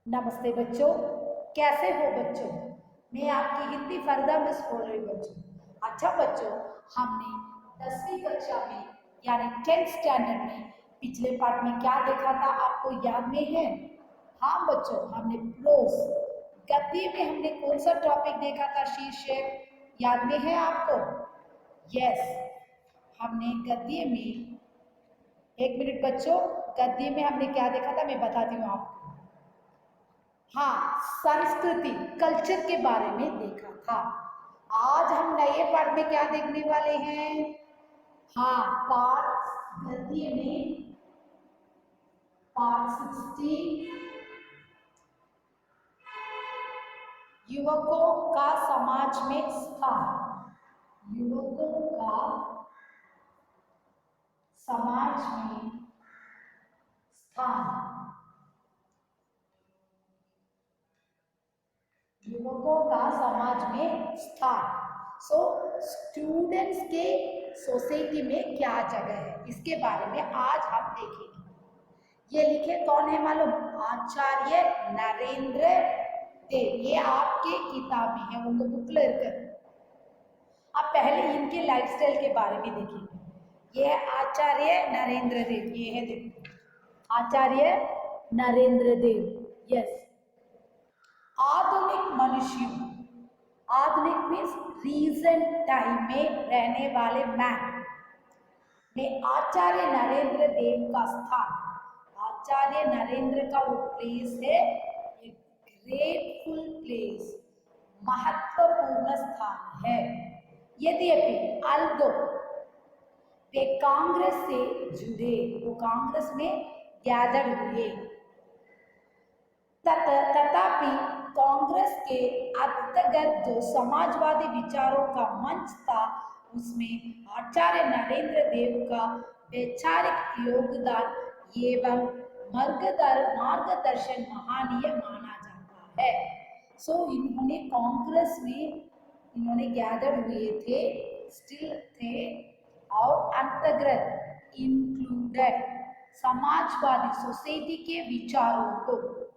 नमस्ते बच्चों, कैसे हो बच्चों। मैं आपकी हिंदी फरदा मिस बोल रही हूँ बच्चों। अच्छा बच्चों, हमने 10वीं कक्षा में यानी 10th स्टैंडर्ड में पिछले पार्ट में क्या देखा था, आपको याद में है? हाँ बच्चों, हमने प्रोस गद्य में हमने कौन सा टॉपिक देखा था, शीर्षक याद में है आपको? यस, हमने गद्य में, एक मिनट बच्चों, गद्य में हमने क्या देखा था मैं बताती हूँ आपको। हाँ, संस्कृति कल्चर के बारे में देखा था। आज हम नए पार्ट में क्या देखने वाले हैं? हाँ, पार्ट गद्य में पार्ट 16 युवकों का समाज में स्थान। युवकों का समाज में स्थान। युवकों का समाज में स्थान। सो स्टूडेंट्स के सोसाइटी में क्या जगह है, इसके बारे में आज हम देखेंगे। ये लिखे कौन है मालूम? आचार्य नरेंद्र देव। ये आपके किताब में है, उनको बुक लेकर आप पहले इनके लाइफस्टाइल के बारे में देखिए। ये है आचार्य नरेंद्र देव, ये है देखो आचार्य नरेंद्र देव। यस, आधुनिक मनुष्यों, आधुनिक मीन्स रीसेंट टाइम में रहने वाले मैन में आचार्य नरेंद्र देव का स्थान। आचार्य नरेंद्र का वो प्लेस है, ग्रेटफुल प्लेस, महत्वपूर्ण स्थान है। यद्यपि अल्दो वे कांग्रेस से जुड़े, वो कांग्रेस में गैदर हुए, तथापि कांग्रेस के अंतर्गत जो समाजवादी विचारों का मंच था, उसमें आचार्य नरेंद्र देव का वैचारिक योगदान एवं मार्गदर्शन महनीय माना जाता है। सो इन्होंने कांग्रेस में इन्होंने गैदर हुए थे, स्टिल थे, और अंतर्गत इंक्लूडेड समाजवादी सोसाइटी के विचारों को,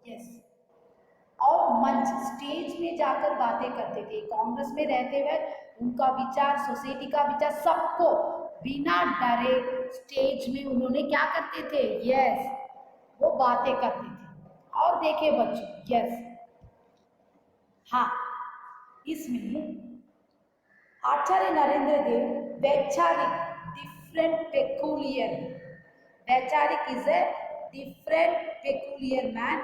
यस, और मंच स्टेज में जाकर बातें करते थे। कांग्रेस में रहते हुए उनका विचार, सोसाइटी का विचार, सबको बिना डरे स्टेज में उन्होंने क्या करते थे? यस, वो बातें करते थे। और देखे बच्चों, यस, हाँ, इसमें आचार्य नरेंद्र देव वैचारिक डिफरेंट पेकुलियर, वैचारिक is a different peculiar man,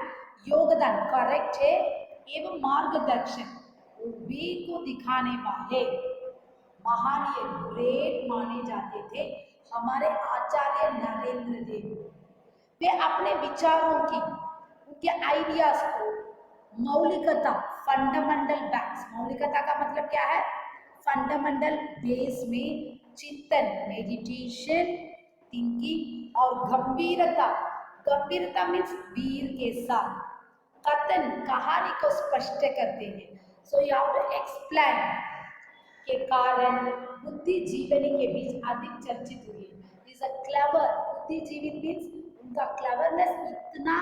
योगदान करेक्ट है, एवं मार्गदर्शन वे को दिखाने वाले महानीय ग्रेट माने जाते थे हमारे आचार्य नरेंद्र देव। वे अपने विचारों की, उनके आइडियाज को मौलिकता, फंडामेंटल बेस, मौलिकता का मतलब क्या है? फंडामेंटल बेस में चिंतन, मेडिटेशन, थिंकिंग, और गंभीरता, गंभीरता मीन्स वीर के साथ कथन, कहानी को स्पष्ट करते हैं। So you have to explain के कारण बुद्धिजीवनी के बीच अधिक चर्चित हुई। इज अ क्लेवर, बुद्धिजीवी मीन्स उनका क्लेवरनेस इतना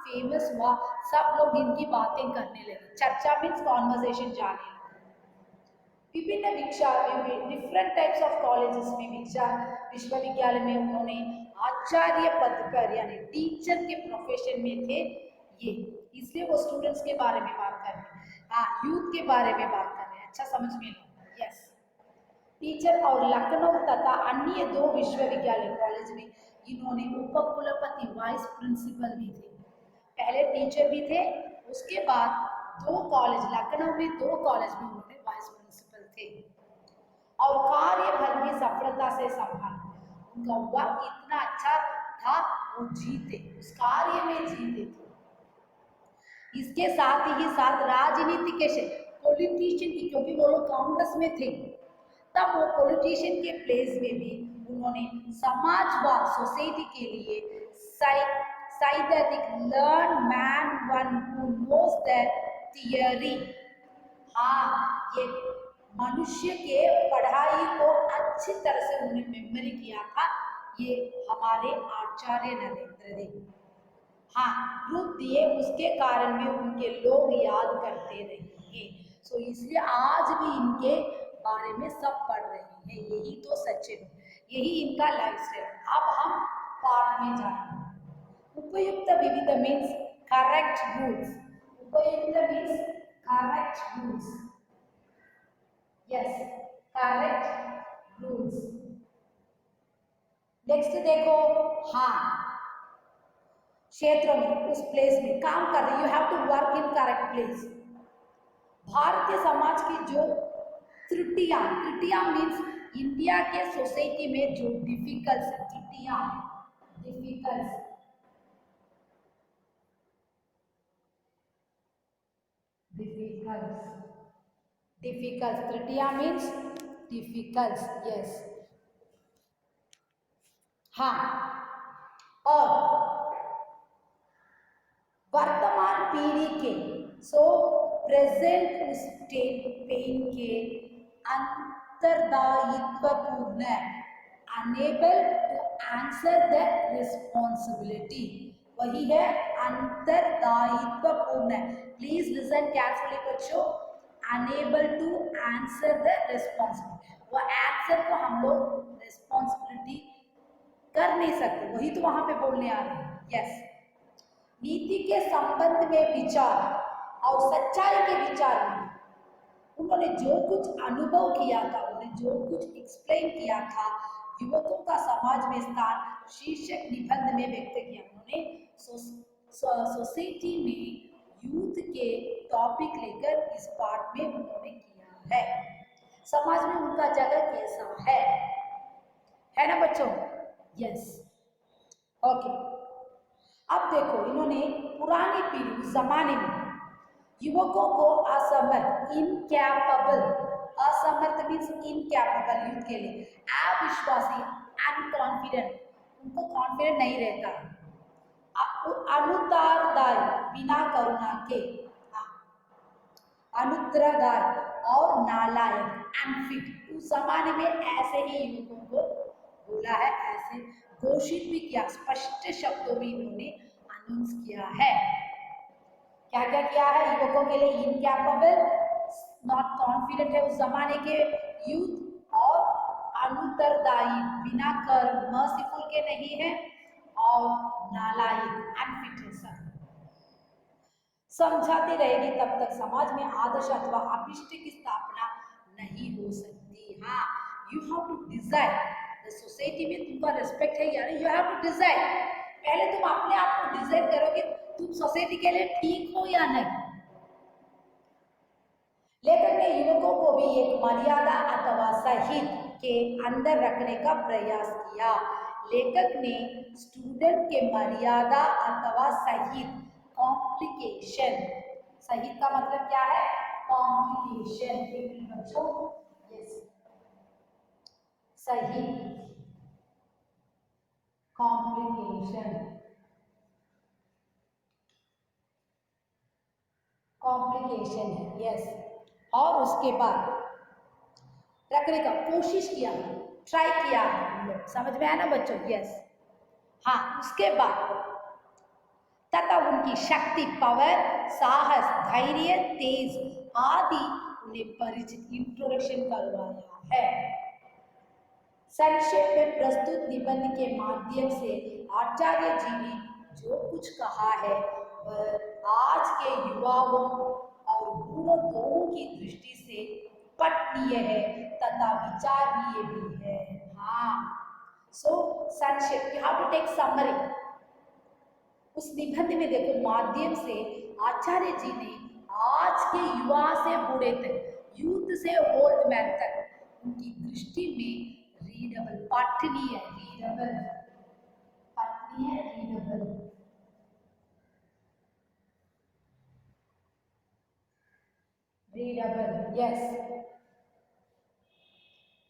फेमस हुआ, सब लोग इनकी बातें करने लगे। चर्चा मीन्स कॉन्वर्सेशन जाने लगे। विभिन्न डिफरेंट टाइप्स ऑफ कॉलेजेस में विश्वविद्यालय में उन्होंने आचार्य पद पर यानी टीचर के प्रोफेशन में थे ये, इसलिए वो स्टूडेंट्स के बारे में बात कर रहे हैं। हाँ, यूथ के बारे में बात कर रहे हैं, अच्छा समझ में लो। यस, टीचर, और लखनऊ तथा अन्य 2 विश्वविद्यालय कॉलेज में इन्होंने उपकुलपति, वाइस प्रिंसिपल भी थे। पहले टीचर भी थे, उसके बाद 2 कॉलेज, लखनऊ में 2 कॉलेज में उन्होंने वाइस प्रिंसिपल थे, और कार्यभार भी सफलता से संभाला। उनका वर्क इतना अच्छा था, वो जीते, उस कार्य में जीते थे। इसके साथ ही साथ राजनीति के पॉलिटिशियन की, क्योंकि वो लोग कांग्रेस में थे, तब वो पॉलिटिशियन के प्लेस में भी उन्होंने समाजवाद, सोसाइटी के लिए सैद्धांतिक, learn man one who knows that theory, हाँ, ये मनुष्य के पढ़ाई को अच्छी तरह से उन्होंने मेमोरी किया था, ये हमारे आचार्य नरेंद्र देव। हाँ रूप दिए, उसके कारण में उनके लोग याद करते रहेंगे। सो इसलिए आज भी इनके बारे में सब पढ़ रहे हैं, यही तो सचिन, यही इनका लाइफ स्टाइल। अब हम पाठ में जाएंगे। उपयुक्त विविध मीन्स करेक्ट रूल्स, उपयुक्त means correct rules, yes correct rules. Next देखो, हाँ क्षेत्र में, उस प्लेस में काम कर रहे, you have to work in correct place. भारतीय समाज की जो त्रुटियां, त्रुटियां मीन्स इंडिया के सोसाइटी में जो डिफिकल्ट, त्रुटियां डिफिकल्ट, डिफिकल्ट, डिफिकल्ट, त्रुटियां मीन्स डिफिकल्ट, यस हाँ। और वर्तमान पीढ़ी के, सो प्रेजेंट उस पेन के अंतरदायित्वपूर्ण, unable to answer the responsibility, वही है अंतरदायित्वपूर्ण। प्लीज लिसन केयरफुली बच्चों, unable to answer the responsibility, वो आंसर को हम लोग रिस्पॉन्सिबिलिटी कर नहीं सकते, वही तो वहां पे बोलने आ रहे हैं, यस। नीति के संबंध में विचार और सच्चाई के विचार में उन्होंने जो कुछ अनुभव किया था, उन्होंने जो कुछ एक्सप्लेन किया था, युवकों का समाज में स्थान शीर्षक निबंध में व्यक्त किया। उन्होंने सोसाइटी में यूथ के टॉपिक लेकर इस पार्ट में उन्होंने किया है, समाज में उनका जगह कैसा है ना बच्चों, यस ओके। अब देखो, इन्होंने पुरानी पीढ़ी, उस जमाने में युवकों को असमर्थ, इनकैपेबल, असमर्थ मीन्स इनकैपेबल यूथ के लिए, अविश्वासी, अनकॉन्फिडेंट, उनको कॉन्फिडेंट नहीं रहता, अनुत्तरदायी, बिना करुणा के, अनुत्तरदायी और नालायक, अनफिट, उस जमाने में ऐसे ही युवकों को बोला है, ऐसे घोषित भी किया, स्पष्ट शब्दों में इन्होंने अनाउंस किया है। क्या क्या किया है युवकों के लिए, इनकैपेबल, नॉट कॉन्फिडेंट है उस जमाने के यूथ, और अनुत्तरदायी, बिना कर, मर्सीफुल के नहीं है, और नालायक, अनफिट है। सब समझाती रहेगी तब तक समाज में आदर्श अथवा अपिष्ट की स्थापना नहीं हो सकती। हाँ, you have to design the society में तुमका रिस्पेक्ट है या नहीं, यू हैव टू डिजाइन, पहले तुम अपने आप को डिजाइन करोगे तुम सोसाइटी के लिए ठीक हो या नहीं। लेखक ने युवकों को भी एक मर्यादा अथवा संहित के अंदर रखने का प्रयास किया। लेखक ने स्टूडेंट के मर्यादा अथवा संहित, कॉम्प्लिकेशन, संहित का मतलब क्या है, कॉम्प्लिकेशन, बच्चों यस संहित, कॉम्प्लिकेशन, कॉम्प्लिकेशन है, यस। और उसके बाद रखने का कोशिश किया, ट्राई किया है हम लोग, समझ में आया ना बच्चों, यस हाँ। उसके बाद तथा उनकी शक्ति, पावर, साहस, धैर्य, तेज आदि उन्हें परिचित, इंट्रोडक्शन करवाया है। संक्षेप में प्रस्तुत निबंध के माध्यम से आचार्य जी ने जो कुछ कहा है वह आज के युवाओं और बूढ़ों दोनों की दृष्टि से पठनीय है तथा विचारणीय भी है। हाँ, सो संक्षेप, you have to take summary. उस निबंध में देखो, माध्यम से आचार्य जी ने आज के युवा से बूढ़े तक, यूथ से ओल्ड मैन तक, उनकी दृष्टि में रीडेबल, पठनीय, रीडेबल, पठनीय, रीडेबल, रीडेबल, यस,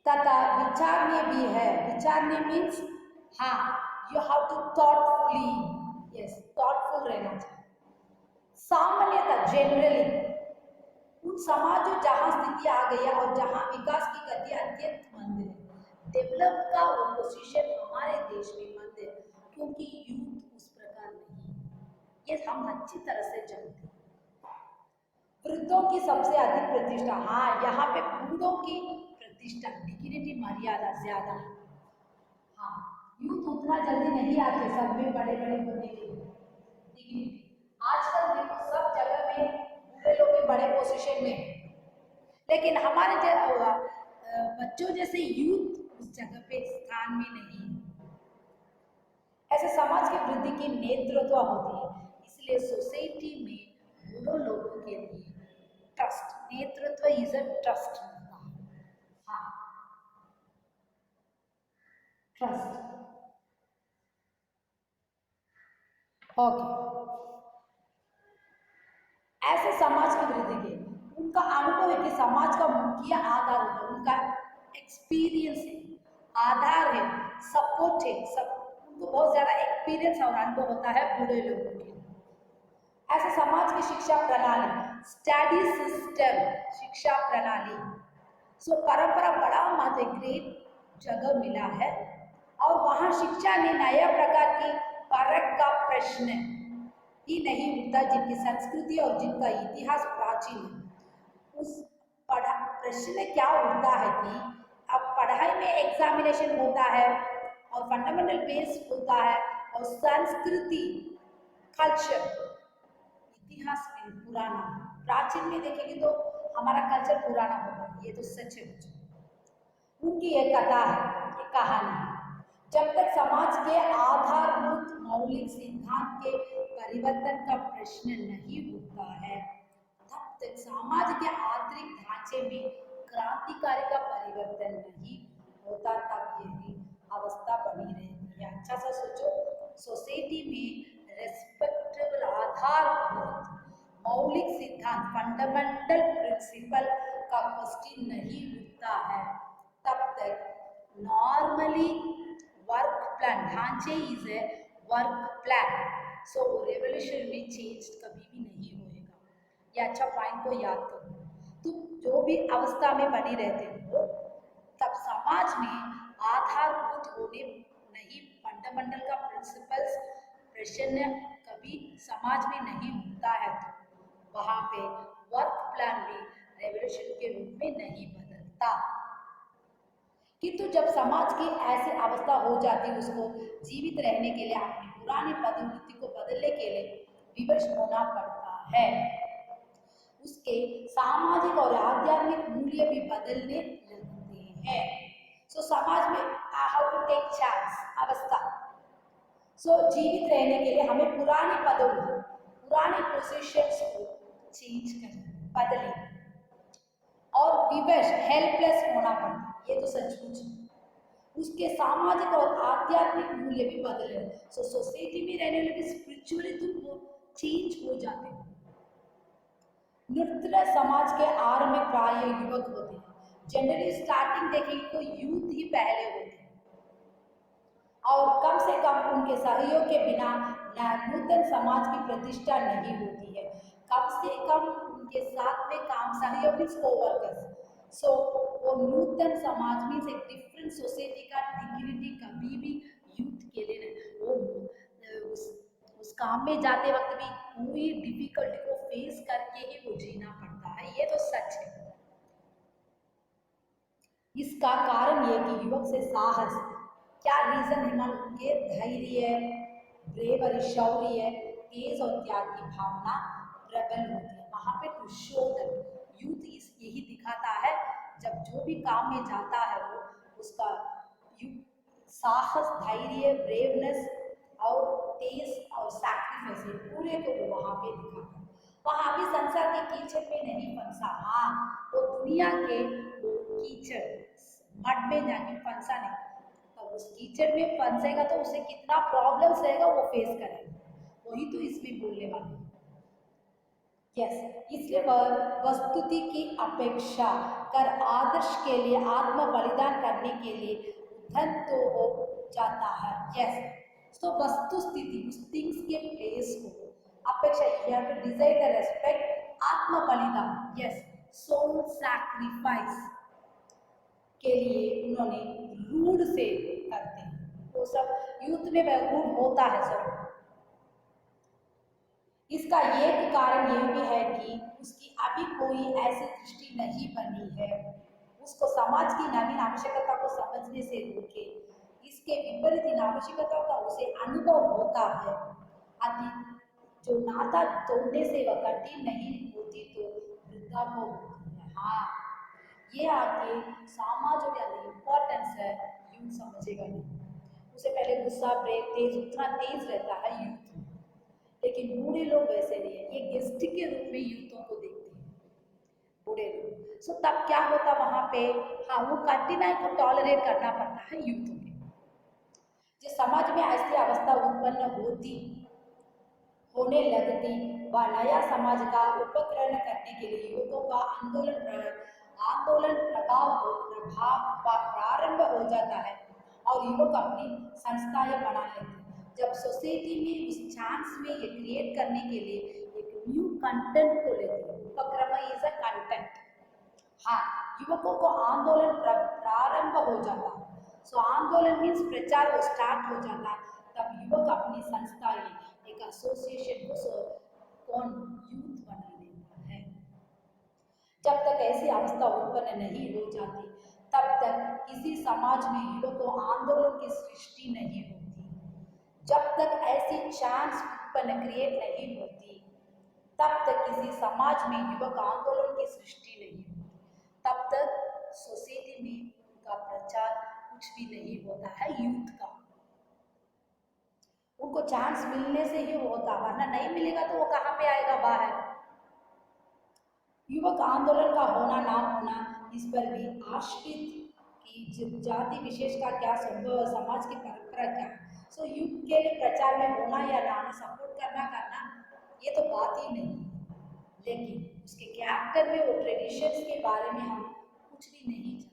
तथा विचारणीय भी है। विचारणीय मीन्स हाँ, you have to thoughtfully, yes thoughtful रहना चाहिए। सामान्यतः जनरली उन समाजों जहां स्थिति आ गई है और जहां विकास की गति अत्यंत मंद है, डेवलप का वो पोजीशन हमारे देश में मंद है, क्योंकि यूथ उस प्रकार नहीं, ये हम अच्छी तरह से जानते हैं। वृद्धों की सबसे अधिक प्रतिष्ठा, हाँ यहाँ पे बूढ़ों की प्रतिष्ठा, डिग्निटी, मर्यादा ज्यादा है। हाँ, यूथ उतना जल्दी नहीं आते सब में बड़े बड़े होने के लिए डिग्निटी। आजकल देखो सब जगह में बूढ़े लोग भी बड़े पोजीशन में हैं, लेकिन हमारे बच्चों जैसे यूथ उस जगह पे स्थान में नहीं है। ऐसे समाज की वृद्धि की नेतृत्व होती है, इसलिए सोसाइटी में बूढ़ों लोगों के लिए ट्रस्ट, नेतृत्व इज अ ट्रस्ट होता है। हाँ, ट्रस्ट। ओके, ऐसे समाज की वृद्धि के उनका अनुभव है कि समाज का मुख्य आधार होता है, उनका एक्सपीरियंस है, आधार है, सपोर्ट है, सब उनको बहुत ज्यादा एक्सपीरियंस और अनुभव होता है बूढ़े लोगों के। ऐसे समाज की शिक्षा प्रणाली, स्टडी सिस्टम, शिक्षा प्रणाली, सो परंपरा बड़ा महत्व, ग्रेट जगह मिला है और वहां शिक्षा ने नया प्रकार की परख का प्रश्न ही नहीं उठता, जिनकी संस्कृति और जिनका इतिहास प्राचीन है। उस प्रश्न क्या उठता है कि अब पढ़ाई में एग्जामिनेशन होता है और फंडामेंटल बेस होता है और संस्कृति, कल्चर, इतिहास में पुराना, प्राचीन में देखेंगे तो हमारा कल्चर पुराना होगा, ये तो सच है। उनकी एक कथा है, एक कहानी है। जब तक समाज के आधारभूत मौलिक सिद्धांत के परिवर्तन का प्रश्न नहीं उठता है, तब तक समाज के आंतरिक ढांचे में क्रांतिकारी का परिवर्तन नहीं होता, तब यही अवस्था बनी रहती है। अच्छा सा सोचो, सोसाइटी में रेस्पेक्टेबल आधारभूत मौलिक सिद्धांत, फंडामेंटल प्रिंसिपल का क्वेश्चन नहीं उठता है, तब तक नॉर्मली वर्क प्लान, ढांचे is a work plan, so revolution में चेंज कभी भी नहीं होएगा। ये अच्छा पॉइंट को याद करो। तुम जो भी अवस्था में बनी रहते हो, तब समाज में आधारभूत होने नहीं, फंडामेंटल का प्रिंसिपल्स प्रश्न कभी समाज में नहीं उठता है, तो वहां पे वर्क प्लान भी रेवोल्यूशन के रूप में नहीं बदलता। किंतु जब समाज की ऐसी अवस्था हो जाती, उसको जीवित रहने के लिए अपनी पुरानी पदोन्नति को बदलने के लिए विवश होना पड़ता है। उसके सामाजिक और आध्यात्मिक मूल्य भी बदलने लगते हैं। सो समाज में हाउ टू टेक चांस अवस्था, सो जीवित रहने के लिए हमें पुराने पदोन्नति, पुराने पोजीशंस को चेंज करना, बदलें और विवश, हेल्पलेस होना पड़ता, ये तो सचमुच है। उसके सामाजिक और आध्यात्मिक मूल्य भी बदले। सो सोसाइटी में रहने वाले स्पिरिचुअली तुम चेंज हो जाते हो। नृत्य समाज के आरंभ में प्राय युवक होते हैं, जनरली स्टार्टिंग देखेंगे तो यूथ ही पहले होते हैं और कम से कम उनके सहयोग के बिना नूतन समाज की प्रतिष्ठा नहीं होती है। कम से कम उनके साथ में काम, सहयोगी कोवर्कर्स, सो वो नूतन समाज में से डिफरेंट सोसाइटी का डिग्निटी कभी भी यूथ के लिए नहीं, वो उस काम में जाते वक्त भी पूरी डिफिकल्टी को फेस करके ही वो जीना पड़ता है, ये तो सच है। इसका कारण ये कि युवक से साहस, क्या रीजन है, मान उनके धैर्य, ब्रेवरी, शौर्य, तेज और त्याग की भावना प्रबल होती है। वहां पे दुर्योधन यूथ यही दिखाता है, जब जो भी काम में जाता है वो उसका साहस, धैर्य, ब्रेवनेस और तेज और सैक्रिफाइस पूरे को वो वहां पे दिखाता है। वहां भी संसार के कीचड़ में नहीं फंसा, हाँ वो दुनिया के वो कीचड़ मड में जाके फंसा नहीं, तो उस कीचड़ में फंसेगा तो उसे कितना प्रॉब्लम्स रहेगा वो फेस करेगा, वही तो इसमें बोलने वाले। यस, इसलिए वह वस्तुति की अपेक्षा कर आदर्श के लिए आत्म बलिदान करने के लिए उद्धत तो हो जाता है। यस, तो वस्तु स्थिति, उस थिंग्स के प्लेस को अपेक्षा, you have to desire the respect, आत्म बलिदान, यस, सोल सैक्रिफाइस के लिए उन्होंने रूढ़ से करते हैं, वो सब यूथ में रूढ़ होता है सब। इसका एक कारण ये भी है कि उसकी अभी कोई ऐसी दृष्टि नहीं बनी है उसको समाज की नवीन आवश्यकता को समझने से रोके। इसके विपरीत इन आवश्यकताओं का उसे अनुभव होता है। अति जो नाता तोड़ने से वह कठिन नहीं होती तो वृद्धा को होती है। हाँ, ये आके समाज और इम्पोर्टेंस है, यूथ समझेगा नहीं। उसे पहले गुस्सा ब्रेक तेज उतना तेज रहता है यूथ में, लेकिन बूढ़े लोग वैसे नहीं है, ये गेस्ट के रूप में यूथों को देखते हैं बूढ़े लोग। सो तब क्या होता वहां पे, हाँ वो कठिनाई को टॉलरेट करना पड़ता है यूथों के। जिस समाज में ऐसी अवस्था उत्पन्न होती होने लगती व नया समाज का उपकरण करने के लिए युवकों का आंदोलन प्रभाव प्रारंभ हो जाता है और युवक अपनी संस्थाएं बना लेते हैं। जब सोसाइटी में उस चांस में ये क्रिएट करने के लिए एक न्यू कंटेंट को लेते हैं, उपक्रम इज अ कंटेंट। हाँ, युवकों को आंदोलन प्रारंभ हो जाता है। सो आंदोलन मीन्स प्रचार वो स्टार्ट हो जाता है, तब युवक अपनी संस्थाएं एक एसोसिएशन को कौन यूथ बना लेता है। जब तक ऐसी अवस्था उत्पन्न नहीं हो जाती तब तक किसी समाज में युवकों आंदोलन की सृष्टि नहीं होती। जब तक ऐसी चांस उत्पन्न क्रिएट नहीं होती तब तक किसी समाज में युवक आंदोलन की सृष्टि नहीं होती। तब तक सोसाइटी में उनका प्रचार कुछ भी नहीं होता है यूथ का। उनको चांस मिलने से ही होता, वरना नहीं मिलेगा तो वो कहाँ पे आएगा बाहर। युवक आंदोलन का होना ना होना इस पर भी आश्रित कि जाति विशेष का क्या संभव, समाज की परंपरा क्या। सो युग के लिए प्रचार में होना या ना होना, सपोर्ट करना ये तो बात ही नहीं है, लेकिन उसके कैरेक्टर में वो ट्रेडिशंस के बारे में हम कुछ भी नहीं जानते।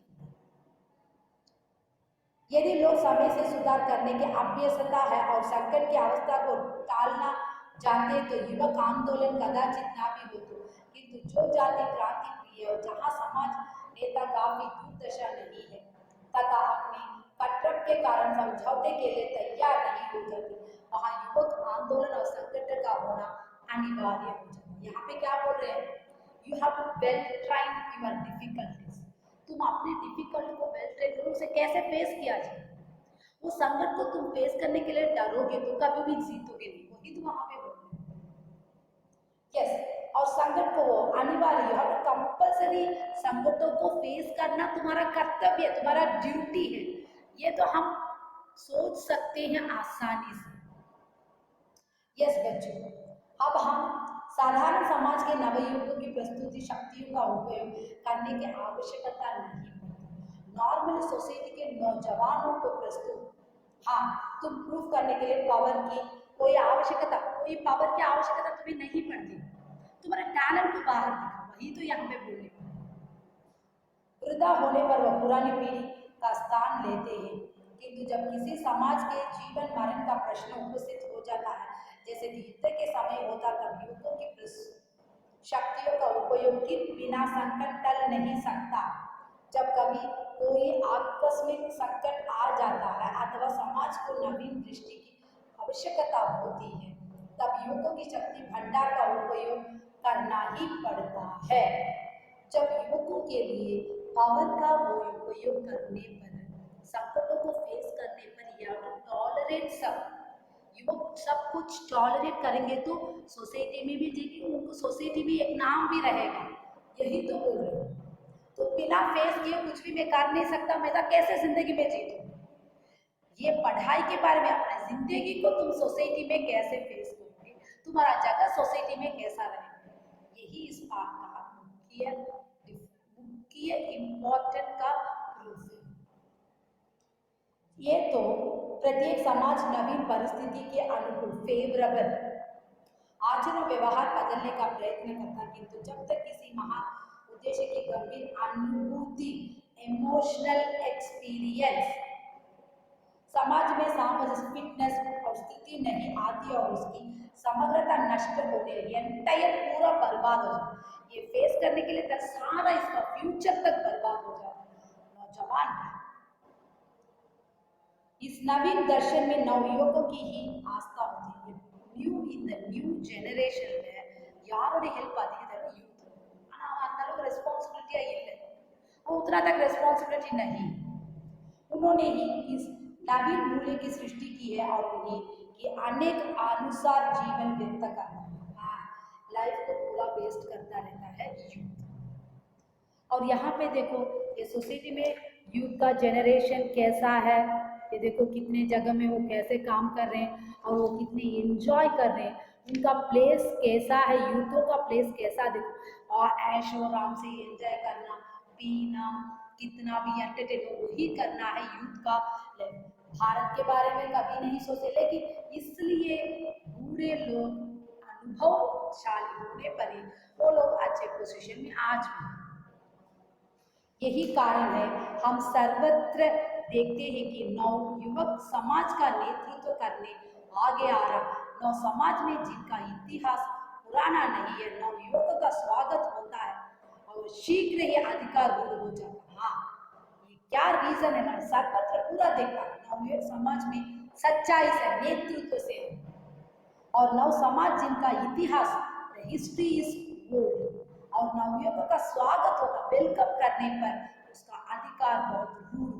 यदि लोग समय से सुधार करने की अभ्यसता है और संकट की अवस्था को टालना जानते तो युवक आंदोलन कदाचित ना भी हो। किंतु जो जाति क्रांति प्रिय और जहाँ समाज नेता काफी दुर्दशा नहीं है तथा अपने कटरप के कारण समझौते के लिए तैयार नहीं हो जाते, वहाँ युवक आंदोलन और संकट का होना अनिवार्य हो जाता है। यहाँ पे क्या बोल रहे हैं, you have to well train your difficulties. तुम अपने डिफिकल्ट को वेल ट्राइन करो, उसे कैसे फेस किया जाए। वो संकट को तुम फेस करने के लिए डरोगे तो कभी भी जीतोगे नहीं, वही तुम वहां पे बोल रहे हो। यस, और संकट को अनिवार्य है, कंपल्सरी संकटों को फेस करना तुम्हारा कर्तव्य है, तुम्हारा ड्यूटी है। ये तो हम सोच सकते हैं आसानी से। यस बच्चों, अब हम साधारण समाज के नवयुवकों की प्रस्तुति शक्तियों का उपयोग करने की आवश्यकता नहीं पड़ती। नॉर्मल सोसाइटी के नौजवानों को प्रस्तुत, हाँ तुम प्रूफ करने के लिए पावर की कोई आवश्यकता, कोई पावर की आवश्यकता तुम्हें नहीं पड़ती, तुम्हारे टैलेंट को बाहर दिखाओ, वही तो यहाँ पे बोलने। वृद्धा होने पर वह पुरानी पीढ़ी का स्थान लेते हैं, किंतु जब किसी समाज के जीवन मरण का प्रश्न उपस्थित हो जाता है, जैसे कि युद्ध के समय होता, तब युवकों की शक्तियों का उपयोग के बिना संकट टल नहीं सकता। जब कभी कोई आकस्मिक संकट आ जाता है अथवा समाज को नवीन दृष्टि की आवश्यकता होती है, तब युवकों की शक्ति भंडार का उपयोग करना ही पड़ता है। जब युवकों के लिए पावर का वो उपयोग करने पर, संकटों को फेस करने पर या तो टॉलरेट सब, युवक सब कुछ टॉलरेट करेंगे तो सोसाइटी में भी जीतेंगे, उनको सोसाइटी में एक नाम भी रहेगा, यही तो बोल रहे हैं। तो बिना फेस किए कुछ भी मैं कर नहीं सकता, मैं तो कैसे जिंदगी में जीतूं। ये पढ़ाई के बारे में, अपनी जिंदगी को तुम सोसाइटी में कैसे फेस करोगे, तुम्हारा जगह सोसाइटी में कैसा रहेगा, यही इस पाठ का मुख्य इम्पोर्टेंट का प्रूफ है। ये तो प्रत्येक समाज नवीन परिस्थिति के अनुकूल फेवरेबल आचरण व्यवहार बदलने का प्रयत्न करता, किंतु जब तक किसी महान उद्देश्य की गंभीर अनुभूति, इमोशनल एक्सपीरियंस समाज में सामाजिक फिटनेस और स्थिति नहीं आती और उसकी समग्रता नष्ट होने लगी, एंटायर पूरा बर्बाद हो जाता, ये फेस करने के लिए तक सारा इसका फ्यूचर तक बर्बाद हो जाता है नौजवान का। इस नवीन दर्शन में नवयुवकों की ही आस्था होती है, இந்த நியூ ஜெனரேஷன்ல யாரோட ஹெல்ப் அதிகம் தரும்? யூத். ஆனா அவன் அந்த அளவுக்கு ரெஸ்பாंसिबिलिटी இல்லை, वो उतना तक रेस्पॉन्सिबिलिटी नहीं। उन्होंने ही इस नवीन मूल्य की सृष्टि की है और उन्हें के अनेक अनुसार जीवन व्यक्त करना, लाइफ को पूरा वेस्ट करता रहता है यूथ। और यहाँ पे देखो ये सोसाइटी में यूथ का जनरेशन कैसा है, ये देखो कितने जगह में वो कैसे काम कर रहे हैं और वो कितने एंजॉय कर रहे हैं, उनका प्लेस कैसा है, यूथों का प्लेस कैसा देखो। और ऐश और आराम से एंजॉय करना, पीना, कितना भी एंटरटेनमेंट वही करना है यूथ का। भारत के बारे में कभी नहीं सोचे, लेकिन इसलिए बूढ़े लोग अनुभवशाली होने पर ही वो लोग अच्छे पोजीशन में आज भी। यही कारण है हम सर्वत्र देखते हैं कि नव युवक समाज का नेतृत्व करने आगे आ रहा। नव समाज में जिनका इतिहास पुराना नहीं है, नव युवकों का स्वागत होता है और शीघ्र ही अधिकार हो जाता है। हाँ, ये क्या रीजन है ना, सर्वत्र पूरा देखा नव युवक समाज में सच्चाई से, नेतृत्व से, और नव समाज जिनका इतिहास हिस्ट्री इज ओल्ड, और नवयुवकों का स्वागत होगा, वेलकम करने पर उसका अधिकार बहुत रूढ़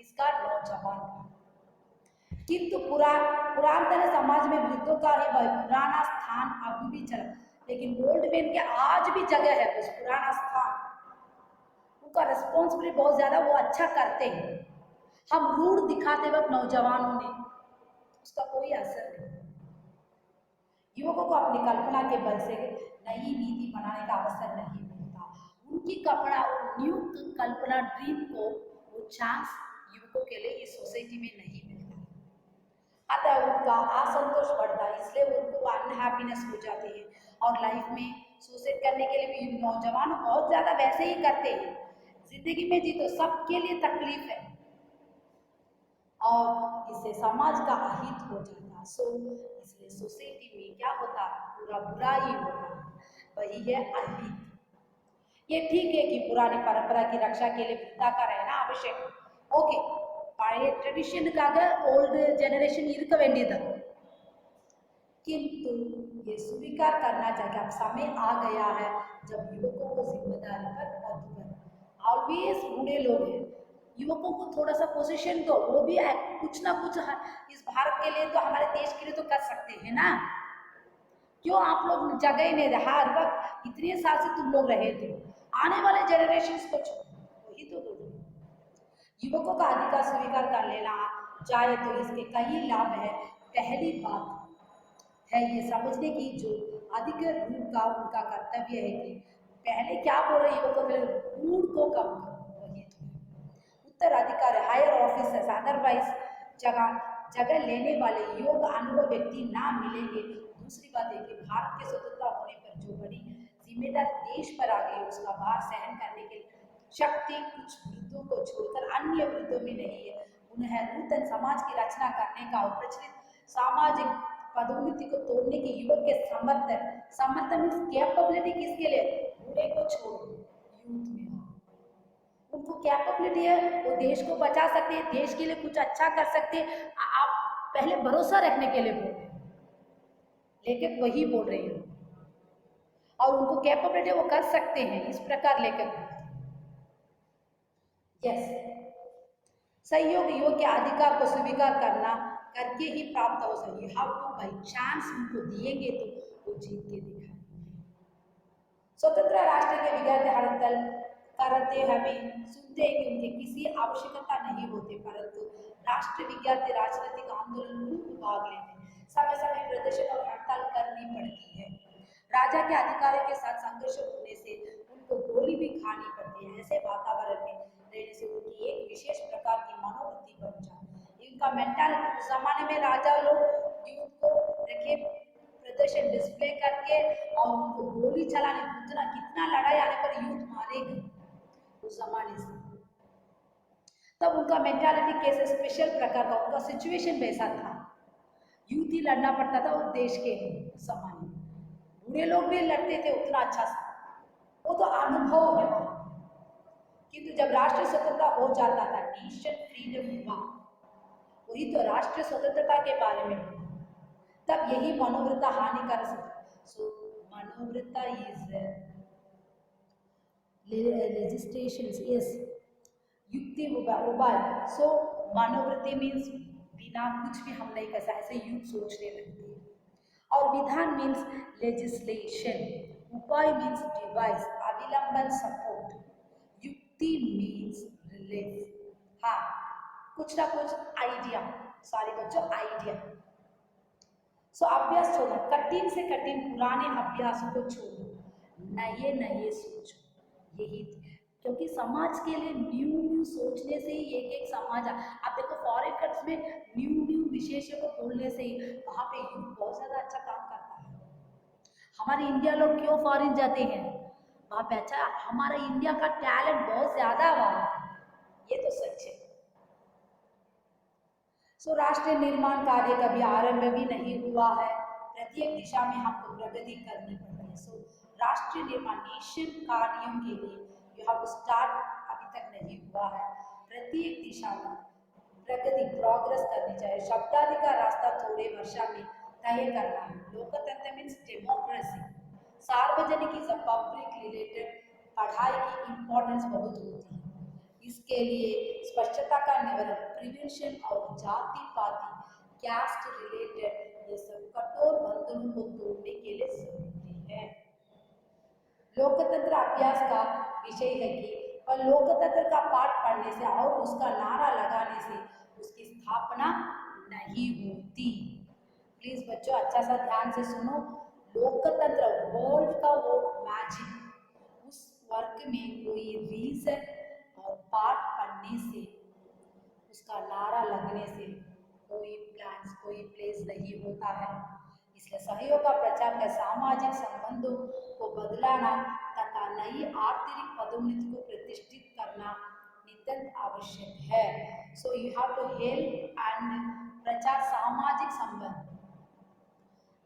इसका नौजवान। किंतु पुरातन समाज में वृद्धों का ही पुराना स्थान अभी भी चला, लेकिन ओल्ड मैन के आज भी जगह है उस पुराना स्थान, उनका रिस्पॉन्सिबिलिटी बहुत ज्यादा, वो अच्छा करते हैं। हम रूढ़ दिखाते वक्त नौजवानों ने उसका कोई असर नहीं। युवकों को अपनी कल्पना के बल से नई नीति बनाने का अवसर नहीं मिलता, उनकी कल्पना, न्यू कल्पना, ड्रीम को वो चांस युवकों के लिए इस सोसाइटी में नहीं मिलता, अतः उनका असंतोष बढ़ता है, इसलिए उनको अनहैप्पीनेस हो जाती है। और लाइफ में सुसाइड करने के लिए भी नौजवान बहुत ज्यादा वैसे ही करते हैं। जिंदगी में जी तो सबके लिए तकलीफ है और इससे समाज का अहित हो जाता। सो इसलिए सोसाइटी में क्या होता है, पूरा बुरा ही होता, वही है अहित। ये ठीक है कि पुरानी परंपरा की रक्षा के लिए वृद्धा का रहना आवश्यक, ओके, पழைய ट्रेडिशनக்காக ओल्ड जनरेशन இருக்க வேண்டியது, किंतु ये स्वीकार करना चाहिए अब समय आ गया है जब युवकों को जिम्मेदारी पर ऑलवेज बूढ़े लोग हैं, युवकों को थोड़ा सा पोजीशन दो, वो भी कुछ ना कुछ इस भारत के लिए तो, हमारे देश के लिए तो कर सकते हैं ना। क्यों आप लोग जगह ही नहीं रहे, हर वक्त इतने साल से तुम लोग रहे थे, आने वाले जनरेशन को वही तो दो। युवकों का अधिकार स्वीकार कर लेना चाहे तो इसके कई लाभ है। पहली बात है ये समझने की जो अधिकार रूढ़ का उनका कर्तव्य है कि पहले क्या बोल रहे युवकों के लिए, रूढ़ को कम करो, वही तो उत्तराधिकार, हायर ऑफिसर्स, अदरवाइज जगह लेने वाले योग अनुभव व्यक्ति ना मिलेंगे। दूसरी बात है कि भारत के स्वतंत्रता होने पर जो बड़ी जिम्मेदारी देश पर आ गई, उसका भार सहन करने के शक्ति कुछ वृद्धों को छोड़कर अन्य वृद्धों में नहीं है। उन्हें नूतन समाज की रचना करने का और प्रचलित सामाजिक पदोन्नति को तोड़ने के युवक के समर्थन मीन्स कैपेबिलिटी किसके लिए, बूढ़े को छोड़ो, यूथ में उनको कैपेबिलिटी है, वो देश को बचा सकते हैं, देश के लिए कुछ अच्छा कर सकते हैं। आप पहले भरोसा रखने के लिए बोल रहे हैं, लेकिन वही बोल रही है और उनको कैपेबिलिटी वो कर सकते हैं, इस प्रकार लेकर यस सहयोग युवक के अधिकार को स्वीकार करना करके ही प्राप्त हो सके। हाउ टू बाई चांस उनको दिएंगे तो वो जीत के दिखाएंगे। स्वतंत्र राष्ट्र के विद्यार्थी हड़ताल करते हमें सुनते हैं कि उनकी किसी आवश्यकता नहीं होती, परंतु राष्ट्र विद्यार्थी राजनीतिक आंदोलन में भाग लेते हैं, समय समय प्रदर्शन और हड़ताल करनी पड़ती है। राजा के अधिकारियों के साथ संघर्ष होने से उनको गोली भी खानी पड़ती है। ऐसे वातावरण में रहने से उनकी एक विशेष प्रकार की मनोवृत्ति बन जाती है। इनका मेंटालिटी, उस जमाने में राजा लोग यूथ को रखे प्रदर्शन डिस्प्ले करके और उनको गोली चलाने, कितना लड़ाई आने पर यूथ मारेगा उस जमाने से, तब उनका मेंटालिटी कैसे स्पेशल प्रकार का, उनका सिचुएशन वैसा था, यूथ ही लड़ना पड़ता था उस देश के जमाने में। बूढ़े लोग भी लड़ते थे उतना अच्छा सा, वो तो अनुभव है। किंतु जब राष्ट्र स्वतंत्रता हो जाता था, नेशन फ्रीडम हुआ, वही तो राष्ट्र स्वतंत्रता के बारे में तब यही मनोवृत्ता हानिकारक सिद्ध। सो मनोवृत्ता इज legislations, yes, युक्ति उबाल। सो मनोवृत्ति मीन्स बिना कुछ भी हम नहीं कर सकते, ऐसे युक्त सोचने लगते हैं। और विधान मीन्स लेजिस्लेशन, उपाय मीन्स डिवाइस, अविलंबन सपोर्ट, युक्ति मीन्स रिलीफ। हाँ, कुछ ना कुछ आइडिया, सारे बच्चों आइडिया। सो अभ्यास छोड़ो, कठिन से कठिन पुराने अभ्यास को छोड़ो, नए नए सोचो। यही, क्योंकि समाज के लिए न्यू सोचने से ही एक एक समाज। आप देखो फॉरेन कंट्रीज में न्यू विशेषों को बोलने से ही वहाँ पे यूथ बहुत ज़्यादा अच्छा काम करता है। हमारे इंडिया लोग क्यों फॉरेन जाते हैं? वहाँ पे अच्छा, हमारा इंडिया का टैलेंट बहुत ज़्यादा वहाँ, ये तो सच है। सो राष्ट्र निर्माण कार्य कभी आरंभ भी नहीं हुआ है, प्रत्येक दिशा में हमको प्रगति करनी पड़ती है। सो राष्ट्रीय निर्माण नेशन कार्यों के लिए यू हैव टू स्टार्ट, अभी तक नहीं हुआ है, प्रत्येक दिशा में प्रगति प्रोग्रेस करनी चाहिए। शब्दादि का रास्ता थोड़े वर्षा में तय करना है। लोकतंत्र मीन्स डेमोक्रेसी, सार्वजनिक पब्लिक रिलेटेड पढ़ाई की इम्पोर्टेंस बहुत होती है। इसके लिए स्पष्टता का निवारण, प्रिवेंशन और जाति पाति कैस्ट रिलेटेड ये सब कठोर बंधनों को तोड़ने के लिए जरूरी है। लोकतंत्र अभ्यास का विषय है कि पर लोकतंत्र का पाठ पढ़ने से और उसका नारा लगाने से उसकी स्थापना नहीं होती। प्लीज बच्चों अच्छा सा ध्यान से सुनो, लोकतंत्र वर्ल्ड का वो मैजिक, उस वर्क में कोई रीजन और पाठ पढ़ने से, उसका नारा लगने से कोई प्लान्स, कोई प्लेस नहीं होता है। इसलिए सहयोग का प्रचार कर सामाजिक संबंधों को बदलाना तथा नई आर्थिक पदोन्नति को प्रतिष्ठित करना नितांत आवश्यक है। So you have to help and प्रचार सामाजिक संबंध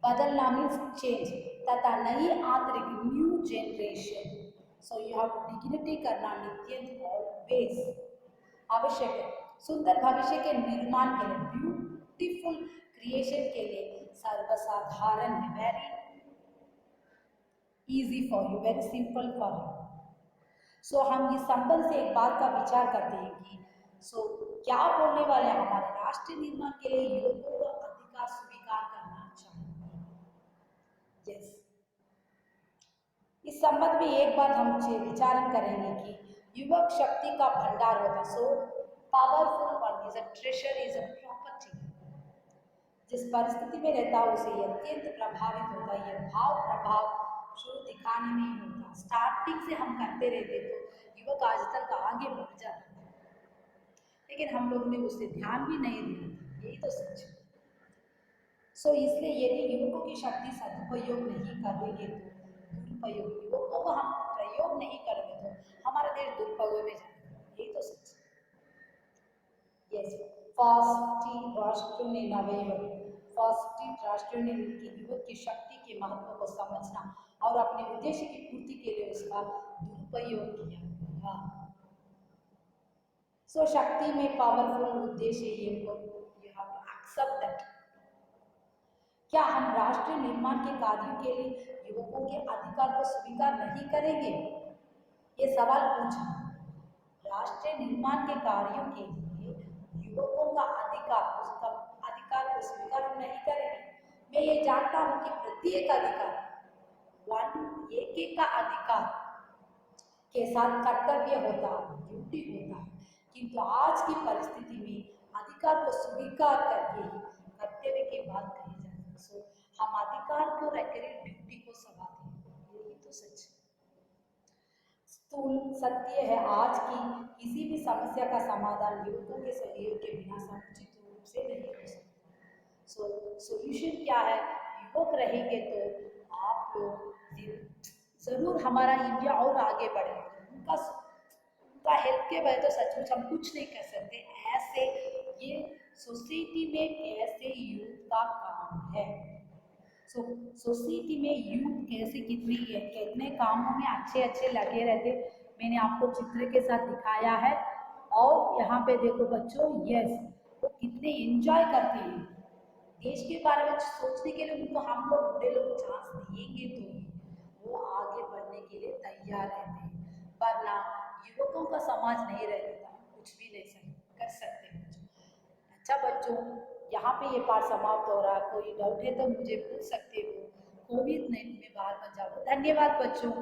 बदलना मीन्स चेंज, तथा नई आंतरिक new generation. So you have to dignity करना नित्यंत ऑलवेज आवश्यक है। सुंदर भविष्य के निर्माण के लिए, ब्यूटीफुल क्रिएशन के लिए सर्वसाधारण है, very easy for you, very simple for you. So हम इस संबंध से एक बात का विचार करते हैं कि क्या बोलने वाले हमारे राष्ट्र निर्माण के लिए युवकों को अधिकार स्वीकार करना चाहिए। यस, इस संबंध में एक बात हम विचारण करेंगे कि युवक शक्ति का भंडार होता है। So powerful one is a treasure, is a property. जिस परिस्थिति में रहता है उसे अत्यंत प्रभावित होता है। यह भाव प्रभाव शुरू दिखाने में ही होता, स्टार्टिंग से हम करते रहते तो युवक आज तक आगे बढ़ जाता था, लेकिन हम लोग ने उसे ध्यान भी नहीं दिया, यही तो सच है। सो इसलिए यदि युवकों की शक्ति सदुपयोग नहीं करेंगे तो दुरुपयोग, युवकों को हम प्रयोग नहीं करेंगे तो हमारा देश दुरुपयोग में जाएगा, यही तो सच है। यस, फर्स्ट राष्ट्र ने नवयुवक, फर्स्ट राष्ट्र ने युवक की शक्ति के महत्व को समझना और अपने उद्देश्य की पूर्ति के लिए उसका दुरुपयोग किया। सो शक्ति में पावरफुल उद्देश्य ये you have to accept that. क्या हम राष्ट्रीय निर्माण के कार्यों के लिए युवकों के अधिकार को स्वीकार नहीं करेंगे? ये सवाल पूछा। राष्ट्रीय निर्माण के कार्यों के लिए युवकों का अधिकार, उसका अधिकार को स्वीकार हम नहीं करेंगे। मैं ये जानता हूँ कि प्रत्येक अधिकार, एक एक का अधिकार के साथ कर्तव्य होता है, ड्यूटी होता है, किंतु आज की परिस्थिति में अधिकार को स्वीकार करके ही कर्तव्य की बात कही जाती है। सो हम अधिकार को रखकर ड्यूटी को सवाते हैं, यही तो सच है। स्थूल सत्य है, आज की किसी भी समस्या का समाधान युवकों के सहयोग के बिना समुचित रूप से नहीं हो सकता। सो सॉल्यूशन क्या है? युवक रहेंगे तो आप लोग जरूर हमारा इंडिया और आगे बढ़ेगा। उनका हेल्प के वजह तो सचमुच हम कुछ नहीं कर सकते। ऐसे ये सोसाइटी में कैसे यूथ का काम है। सोसाइटी में यूथ कैसे कितने कामों में अच्छे अच्छे लगे रहते, मैंने आपको चित्र के साथ दिखाया है। और यहाँ पे देखो बच्चों, यस, वो कितने एंजॉय करते हैं देश के बारे में सोचने के लिए उनको हम लोग बूढ़े लोग चांस देंगे तो ही वो आगे बढ़ने के लिए तैयार रहते हैं, वरना युवकों का समाज नहीं रहेगा तो कुछ भी नहीं कर सकते बच्चों। अच्छा बच्चों, यहाँ पे ये पाठ समाप्त हो रहा है। कोई डाउट है तो मुझे पूछ सकते हो। कोविड-19 में बाहर मत जाओ। धन्यवाद बच्चों।